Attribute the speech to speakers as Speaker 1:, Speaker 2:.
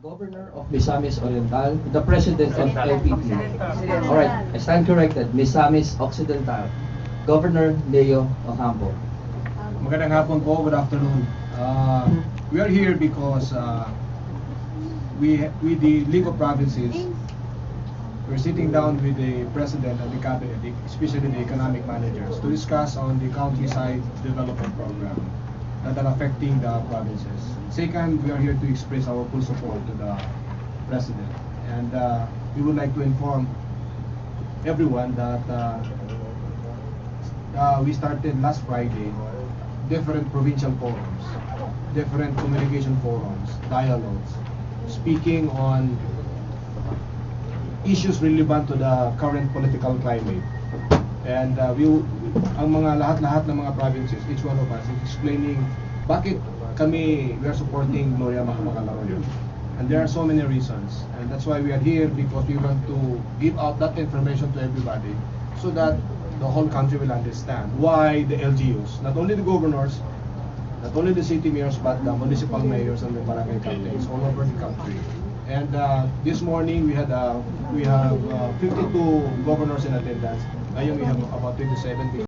Speaker 1: Governor of Misamis Oriental, the President of LPP. Alright, I stand corrected. Misamis Occidental, Governor Leo Ocampo.
Speaker 2: Magandang hapon po, good afternoon. We are here because we the League of Provinces, we're sitting down with the President and the Cabinet, especially the economic managers, to discuss on the countryside development program that are affecting the provinces. Second, we are here to express our full support to the President. And we would like to inform everyone that we started last Friday different provincial forums, different communication forums, dialogues, speaking on issues relevant to the current political climate. And ang mga lahat-lahat ng mga provinces, each one of us is explaining bakit we are supporting Gloria Macapagal-Arroyo. And there are so many reasons. And that's why we are here, because we want to give out that information to everybody so that the whole country will understand why the LGUs, not only the governors, not only the city mayors, but the municipal mayors and the barangay captains all over the country. And this morning we have 52 governors in attendance. Ngayon we have about 27.